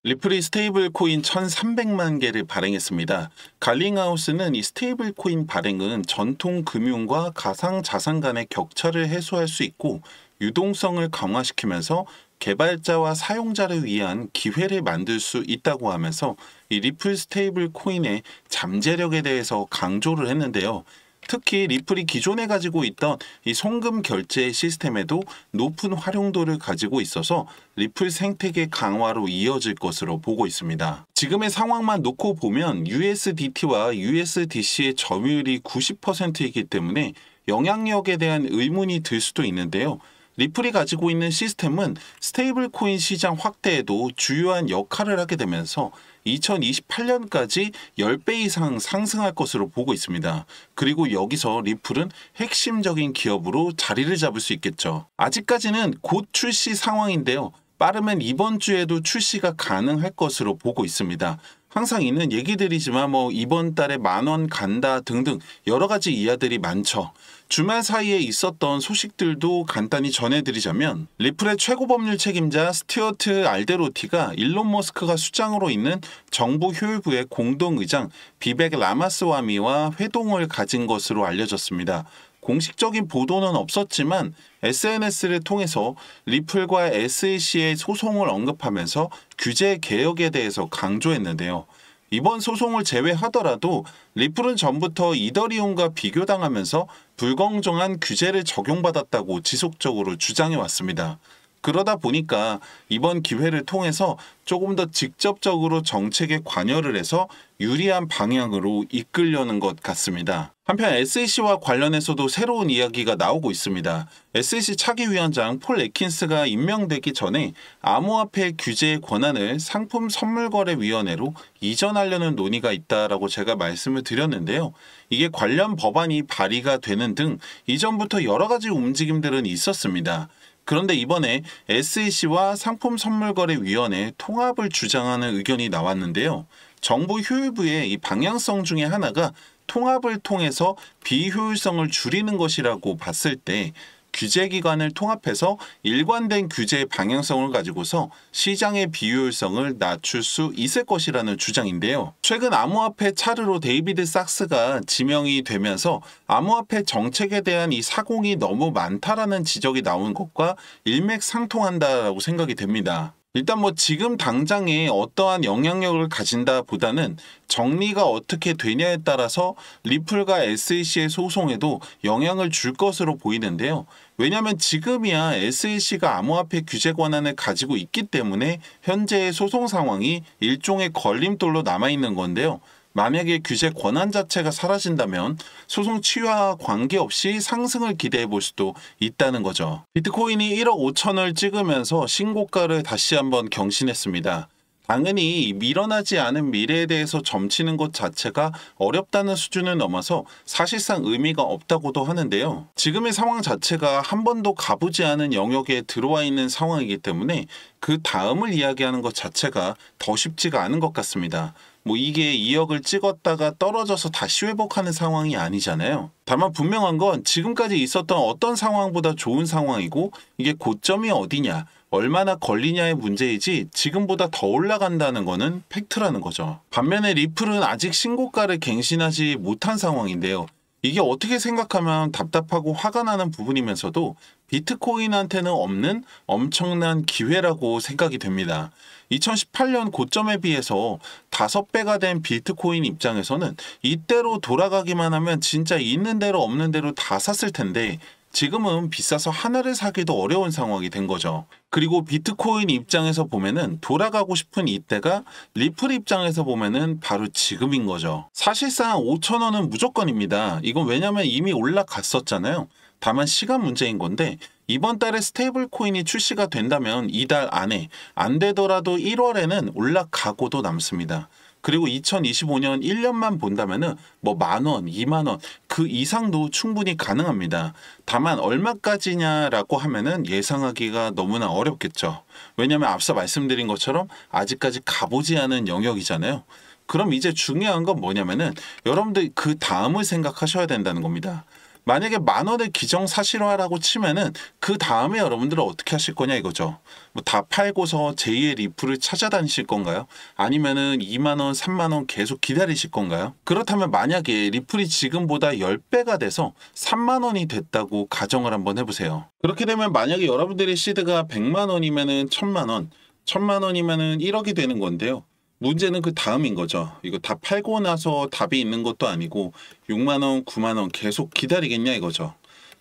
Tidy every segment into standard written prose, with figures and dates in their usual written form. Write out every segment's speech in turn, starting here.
리플이 스테이블 코인 1,300만 개를 발행했습니다. 갈링하우스는 이 스테이블 코인 발행은 전통 금융과 가상 자산 간의 격차를 해소할 수 있고 유동성을 강화시키면서 개발자와 사용자를 위한 기회를 만들 수 있다고 하면서 이 리플 스테이블 코인의 잠재력에 대해서 강조를 했는데요. 특히 리플이 기존에 가지고 있던 이 송금 결제 시스템에도 높은 활용도를 가지고 있어서 리플 생태계 강화로 이어질 것으로 보고 있습니다. 지금의 상황만 놓고 보면 USDT와 USDC의 점유율이 90%이기 때문에 영향력에 대한 의문이 들 수도 있는데요. 리플이 가지고 있는 시스템은 스테이블 코인 시장 확대에도 주요한 역할을 하게 되면서 2028년까지 10배 이상 상승할 것으로 보고 있습니다. 그리고 여기서 리플은 핵심적인 기업으로 자리를 잡을 수 있겠죠. 아직까지는 곧 출시 상황인데요. 빠르면 이번 주에도 출시가 가능할 것으로 보고 있습니다. 항상 있는 얘기들이지만 이번 달에 10,000원 간다 등등 여러 가지 이야들이 많죠. 주말 사이에 있었던 소식들도 간단히 전해드리자면 리플의 최고 법률 책임자 스튜어트 알데로티가 일론 머스크가 수장으로 있는 정부 효율부의 공동의장 비벡 라마스와미와 회동을 가진 것으로 알려졌습니다. 공식적인 보도는 없었지만 SNS를 통해서 리플과 SEC의 소송을 언급하면서 규제 개혁에 대해서 강조했는데요. 이번 소송을 제외하더라도 리플은 전부터 이더리움과 비교당하면서 불공정한 규제를 적용받았다고 지속적으로 주장해 왔습니다. 그러다 보니까 이번 기회를 통해서 조금 더 직접적으로 정책에 관여를 해서 유리한 방향으로 이끌려는 것 같습니다. 한편 SEC와 관련해서도 새로운 이야기가 나오고 있습니다. SEC 차기 위원장 폴 애킨스가 임명되기 전에 암호화폐 규제의 권한을 상품선물거래위원회로 이전하려는 논의가 있다라고 제가 말씀을 드렸는데요. 이게 관련 법안이 발의가 되는 등 이전부터 여러 가지 움직임들은 있었습니다. 그런데 이번에 SEC와 상품선물거래위원회 통합을 주장하는 의견이 나왔는데요. 정부 효율부의 이 방향성 중에 하나가 통합을 통해서 비효율성을 줄이는 것이라고 봤을 때 규제기관을 통합해서 일관된 규제의 방향성을 가지고서 시장의 비효율성을 낮출 수 있을 것이라는 주장인데요. 최근 암호화폐 차르로 데이비드 sak스가 지명이 되면서 암호화폐 정책에 대한 이 사공이 너무 많다라는 지적이 나온 것과 일맥상통한다라고 생각이 됩니다. 일단 지금 당장에 어떠한 영향력을 가진다 보다는 정리가 어떻게 되냐에 따라서 리플과 SEC의 소송에도 영향을 줄 것으로 보이는데요. 왜냐하면 지금이야 SEC가 암호화폐 규제 권한을 가지고 있기 때문에 현재의 소송 상황이 일종의 걸림돌로 남아있는 건데요. 만약에 규제 권한 자체가 사라진다면 소송 치유와 관계없이 상승을 기대해 볼 수도 있다는 거죠. 비트코인이 1억 5천을 찍으면서 신고가를 다시 한번 경신했습니다. 당연히 밀어나지 않은 미래에 대해서 점치는 것 자체가 어렵다는 수준을 넘어서 사실상 의미가 없다고도 하는데요. 지금의 상황 자체가 한 번도 가보지 않은 영역에 들어와 있는 상황이기 때문에 그 다음을 이야기하는 것 자체가 더 쉽지가 않은 것 같습니다. 이게 2억을 찍었다가 떨어져서 다시 회복하는 상황이 아니잖아요. 다만 분명한 건 지금까지 있었던 어떤 상황보다 좋은 상황이고 이게 고점이 어디냐, 얼마나 걸리냐의 문제이지 지금보다 더 올라간다는 거는 팩트라는 거죠. 반면에 리플은 아직 신고가를 갱신하지 못한 상황인데요. 이게 어떻게 생각하면 답답하고 화가 나는 부분이면서도 비트코인한테는 없는 엄청난 기회라고 생각이 됩니다. 2018년 고점에 비해서 5배가 된 비트코인 입장에서는 이때로 돌아가기만 하면 진짜 있는 대로 없는 대로 다 샀을 텐데 지금은 비싸서 하나를 사기도 어려운 상황이 된 거죠. 그리고 비트코인 입장에서 보면은 돌아가고 싶은 이때가 리플 입장에서 보면은 바로 지금인 거죠. 사실상 5,000원은 무조건입니다. 이건 왜냐면 이미 올라갔었잖아요. 다만 시간 문제인 건데 이번 달에 스테이블 코인이 출시가 된다면 이달 안에 안 되더라도 1월에는 올라가고도 남습니다. 그리고 2025년 1년만 본다면은 10,000원, 20,000원 그 이상도 충분히 가능합니다. 다만 얼마까지냐라고 하면은 예상하기가 너무나 어렵겠죠. 왜냐하면 앞서 말씀드린 것처럼 아직까지 가보지 않은 영역이잖아요. 그럼 이제 중요한 건 뭐냐면은 여러분들 그 다음을 생각하셔야 된다는 겁니다. 만약에 10,000원을 기정사실화라고 치면은 그 다음에 여러분들은 어떻게 하실 거냐 이거죠. 뭐 다 팔고서 제2의 리플을 찾아다니실 건가요? 아니면은 20,000원, 30,000원 계속 기다리실 건가요? 그렇다면 만약에 리플이 지금보다 10배가 돼서 30,000원이 됐다고 가정을 한번 해보세요. 그렇게 되면 만약에 여러분들의 시드가 100,000원이면은 1,000,000원, 1,000,000원이면은 1억이 되는 건데요. 문제는 그 다음인 거죠. 이거 다 팔고 나서 답이 있는 것도 아니고 6만원, 9만원 계속 기다리겠냐 이거죠.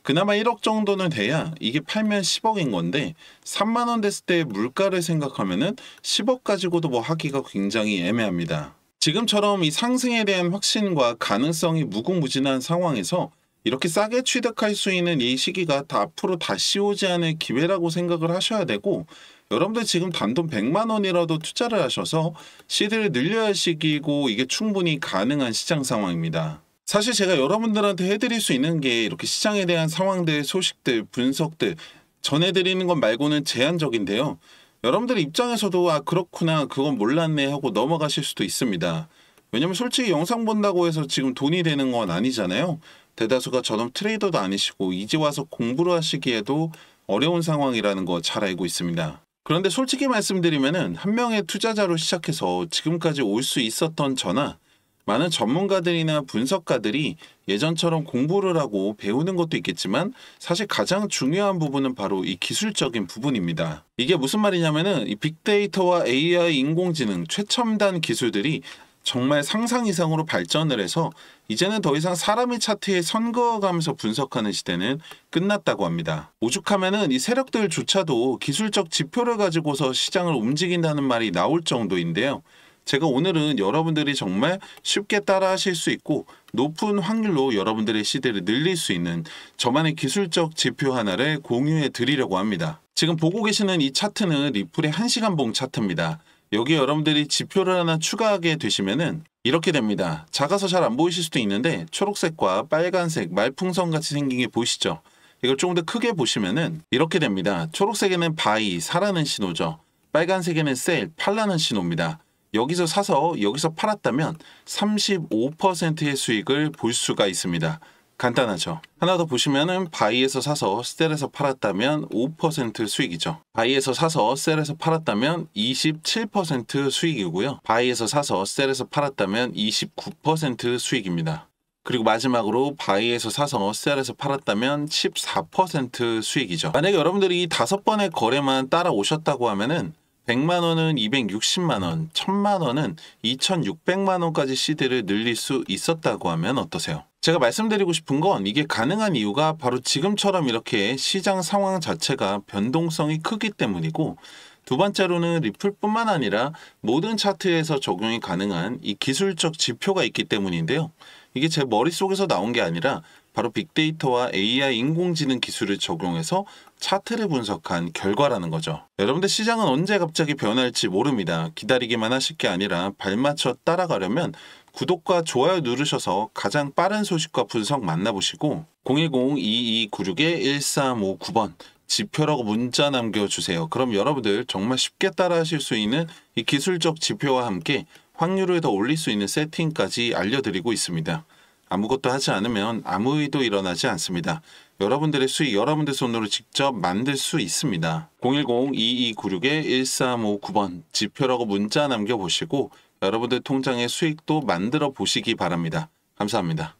그나마 1억 정도는 돼야 이게 팔면 10억인 건데 3만원 됐을 때 물가를 생각하면은 10억 가지고도 뭐 하기가 굉장히 애매합니다. 지금처럼 이 상승에 대한 확신과 가능성이 무궁무진한 상황에서 이렇게 싸게 취득할 수 있는 이 시기가 다 앞으로 다시 오지 않을 기회라고 생각을 하셔야 되고, 여러분들 지금 단돈 100만 원이라도 투자를 하셔서 시드를 늘려야 할 시기이고 이게 충분히 가능한 시장 상황입니다. 사실 제가 여러분들한테 해드릴 수 있는 게 이렇게 시장에 대한 상황들, 소식들, 분석들 전해드리는 것 말고는 제한적인데요. 여러분들 입장에서도 아 그렇구나 그건 몰랐네 하고 넘어가실 수도 있습니다. 왜냐면 솔직히 영상 본다고 해서 지금 돈이 되는 건 아니잖아요. 대다수가 저는 트레이더도 아니시고 이제 와서 공부를 하시기에도 어려운 상황이라는 거 잘 알고 있습니다. 그런데 솔직히 말씀드리면은 한 명의 투자자로 시작해서 지금까지 올 수 있었던 저나 많은 전문가들이나 분석가들이 예전처럼 공부를 하고 배우는 것도 있겠지만 사실 가장 중요한 부분은 바로 이 기술적인 부분입니다. 이게 무슨 말이냐면은 이 빅데이터와 AI 인공지능 최첨단 기술들이 정말 상상 이상으로 발전을 해서 이제는 더 이상 사람이 차트에 선 그어가면서 분석하는 시대는 끝났다고 합니다. 오죽하면은 이 세력들조차도 기술적 지표를 가지고서 시장을 움직인다는 말이 나올 정도인데요. 제가 오늘은 여러분들이 정말 쉽게 따라하실 수 있고 높은 확률로 여러분들의 시대를 늘릴 수 있는 저만의 기술적 지표 하나를 공유해 드리려고 합니다. 지금 보고 계시는 이 차트는 리플의 1시간 봉 차트입니다. 여기 여러분들이 지표를 하나 추가하게 되시면은 이렇게 됩니다. 작아서 잘 안 보이실 수도 있는데 초록색과 빨간색 말풍선 같이 생긴 게 보이시죠? 이걸 조금 더 크게 보시면은 이렇게 됩니다. 초록색에는 바이, 사라는 신호죠. 빨간색에는 셀, 팔라는 신호입니다. 여기서 사서 여기서 팔았다면 35%의 수익을 볼 수가 있습니다. 간단하죠. 하나 더 보시면은 바이에서 사서 셀에서 팔았다면 5% 수익이죠. 바이에서 사서 셀에서 팔았다면 27% 수익이고요. 바이에서 사서 셀에서 팔았다면 29% 수익입니다. 그리고 마지막으로 바이에서 사서 셀에서 팔았다면 14% 수익이죠. 만약에 여러분들이 이 5번의 거래만 따라오셨다고 하면은 100만 원은 260만 원, 1000만 원은 2600만 원까지 시드를 늘릴 수 있었다고 하면 어떠세요? 제가 말씀드리고 싶은 건 이게 가능한 이유가 바로 지금처럼 이렇게 시장 상황 자체가 변동성이 크기 때문이고, 두 번째로는 리플뿐만 아니라 모든 차트에서 적용이 가능한 이 기술적 지표가 있기 때문인데요. 이게 제 머릿속에서 나온 게 아니라 바로 빅데이터와 AI 인공지능 기술을 적용해서 차트를 분석한 결과라는 거죠. 여러분들 시장은 언제 갑자기 변할지 모릅니다. 기다리기만 하실 게 아니라 발맞춰 따라가려면 구독과 좋아요 누르셔서 가장 빠른 소식과 분석 만나보시고 010-2296-1359번 지표라고 문자 남겨주세요. 그럼 여러분들 정말 쉽게 따라하실 수 있는 이 기술적 지표와 함께 확률을 더 올릴 수 있는 세팅까지 알려드리고 있습니다. 아무것도 하지 않으면 아무 일도 일어나지 않습니다. 여러분들의 수익 여러분들 손으로 직접 만들 수 있습니다. 010-2296-1359번 지표라고 문자 남겨보시고 여러분들 통장의 수익도 만들어 보시기 바랍니다. 감사합니다.